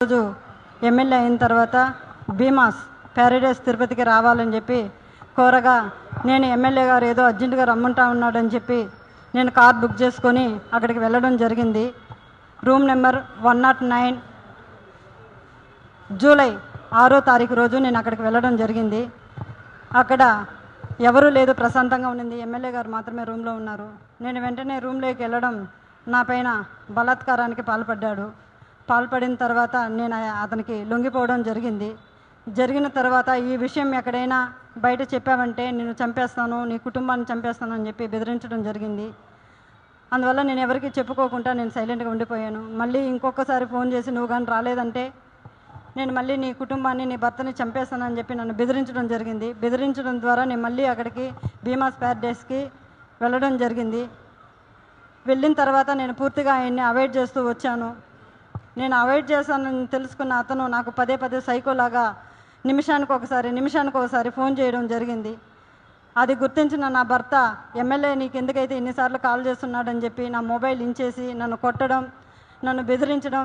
రోజు ఎమ్మెల్యే అయిన తర్వాత భీమాస్ ప్యారడైస్ తిరుపతికి రావాలని చెప్పి కోరగా నేను ఎమ్మెల్యే గారు ఏదో అర్జెంటుగా రమ్మంటా ఉన్నాడని చెప్పి నేను కార్ బుక్ చేసుకొని అక్కడికి వెళ్ళడం జరిగింది. రూమ్ నెంబర్ 109 జూలై 6వ తారీఖు రోజు నేను అక్కడికి వెళ్ళడం జరిగింది. అక్కడ ఎవరూ లేదు, ప్రశాంతంగా ఉండింది. ఎమ్మెల్యే గారు మాత్రమే రూమ్లో ఉన్నారు. నేను వెంటనే రూమ్లోకి వెళ్ళడం నా పైన బలాత్కారానికి పాల్పడిన తర్వాత నేను అతనికి లొంగిపోవడం జరిగింది. జరిగిన తర్వాత ఈ విషయం ఎక్కడైనా బయట చెప్పావంటే నేను చంపేస్తాను, నీ కుటుంబాన్ని చంపేస్తాను అని చెప్పి బెదిరించడం జరిగింది. అందువల్ల నేను ఎవరికి చెప్పుకోకుండా నేను సైలెంట్గా ఉండిపోయాను. మళ్ళీ ఇంకొకసారి ఫోన్ చేసి నువ్వు కానీ రాలేదంటే నేను మళ్ళీ నీ కుటుంబాన్ని, నీ భర్తని చంపేస్తానని చెప్పి నన్ను బెదిరించడం జరిగింది. బెదిరించడం ద్వారా నేను మళ్ళీ అక్కడికి భీమాస్ ప్యారడైస్కి వెళ్ళడం జరిగింది. వెళ్ళిన తర్వాత నేను పూర్తిగా ఆయన్ని అవాయిడ్ చేస్తూ వచ్చాను. నేను అవాయిడ్ చేశానని తెలుసుకున్న అతను నాకు పదే సైకోలాగా నిమిషానికి ఒకసారి ఫోన్ చేయడం జరిగింది. అది గుర్తించిన నా భర్త, ఎమ్మెల్యే నీకు ఎందుకైతే ఇన్నిసార్లు కాల్ చేస్తున్నాడని చెప్పి నా మొబైల్ ఇంచేసి నన్ను కొట్టడం, నన్ను బెదిరించడం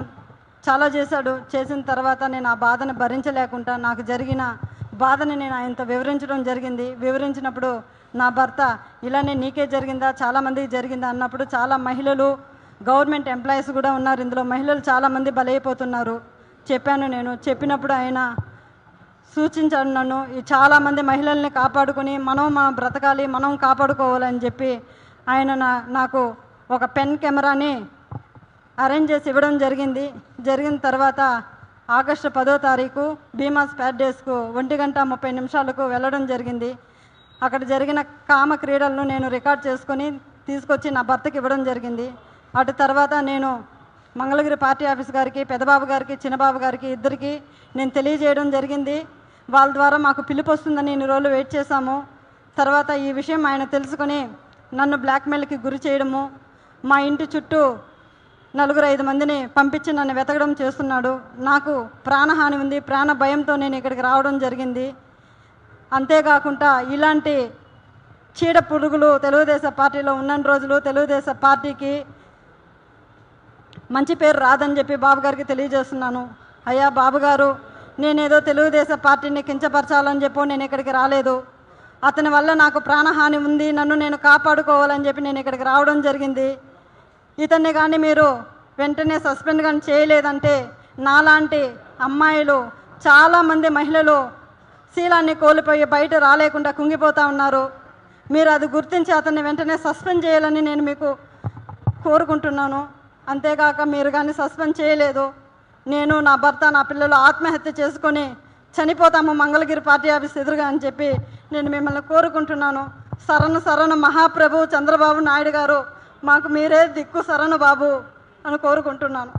చాలా చేశాడు. చేసిన తర్వాత నేను ఆ బాధను భరించలేకుండా నాకు జరిగిన బాధని నేను ఆయనతో వివరించడం జరిగింది. వివరించినప్పుడు నా భర్త ఇలానే నీకే జరిగిందా, చాలామందికి జరిగిందా అన్నప్పుడు చాలా మహిళలు, గవర్నమెంట్ ఎంప్లాయీస్ కూడా ఉన్నారు ఇందులో, మహిళలు చాలామంది బలైపోతున్నారు నేను చెప్పినప్పుడు ఆయన సూచించాడు నన్ను ఈ చాలామంది మహిళల్ని కాపాడుకొని మనం బ్రతకాలి, మనం కాపాడుకోవాలని చెప్పి ఆయన నాకు ఒక పెన్ కెమెరాని అరేంజ్ చేసి ఇవ్వడం జరిగింది. జరిగిన తర్వాత ఆగస్టు 10వ తారీఖు భీమాస్ ప్యారడైస్కు 1:30 వెళ్ళడం జరిగింది. అక్కడ జరిగిన కామ క్రీడలను నేను రికార్డ్ చేసుకొని తీసుకొచ్చి నా భర్తకి ఇవ్వడం జరిగింది. అటు తర్వాత నేను మంగళగిరి పార్టీ ఆఫీస్ గారికి, పెద్దబాబు గారికి, చిన్నబాబు గారికి ఇద్దరికి నేను తెలియజేయడం జరిగింది. వాళ్ళ ద్వారా మాకు పిలుపు వస్తుందని ఇన్ని రోజులు వెయిట్ చేశాము. తర్వాత ఈ విషయం ఆయన తెలుసుకొని నన్ను బ్లాక్మెయిల్కి గురి చేయడము, మా ఇంటి చుట్టూ 4-5 మందిని పంపించి నన్ను వెతకడం చేస్తున్నాడు. నాకు ప్రాణహాని ఉంది, ప్రాణ భయంతో నేను ఇక్కడికి రావడం జరిగింది. అంతేకాకుండా ఇలాంటి చీడ పురుగులు తెలుగుదేశం పార్టీలో ఉన్న రోజులు తెలుగుదేశం పార్టీకి మంచి పేరు రాదని చెప్పి బాబు గారికి తెలియజేస్తున్నాను. అయ్యా బాబు గారు, నేనేదో తెలుగుదేశం పార్టీని కించపరచాలని చెప్పో నేను ఇక్కడికి రాలేదు. అతని వల్ల నాకు ప్రాణహాని ఉంది, నన్ను నేను కాపాడుకోవాలని చెప్పి నేను ఇక్కడికి రావడం జరిగింది. ఇతన్ని కానీ మీరు వెంటనే సస్పెండ్ కానీ చేయలేదంటే నాలాంటి అమ్మాయిలు, చాలామంది మహిళలు శీలాన్ని కోల్పోయి బయట రాలేకుండా కుంగిపోతూ ఉన్నారు. మీరు అది గుర్తించి అతన్ని వెంటనే సస్పెండ్ చేయాలని నేను మీకు కోరుకుంటున్నాను. అంతేకాక మీరు కానీ సస్పెండ్ చేయలేదు, నేను, నా భర్త, నా పిల్లలు ఆత్మహత్య చేసుకొని చనిపోతాము మంగళగిరి పార్టీ ఆఫీస్ ఎదురుగా అని చెప్పి నేను మిమ్మల్ని కోరుకుంటున్నాను. శరణు మహాప్రభు చంద్రబాబు నాయుడు గారు, మాకు మీరే దిక్కు శరణు బాబు అని కోరుకుంటున్నాను.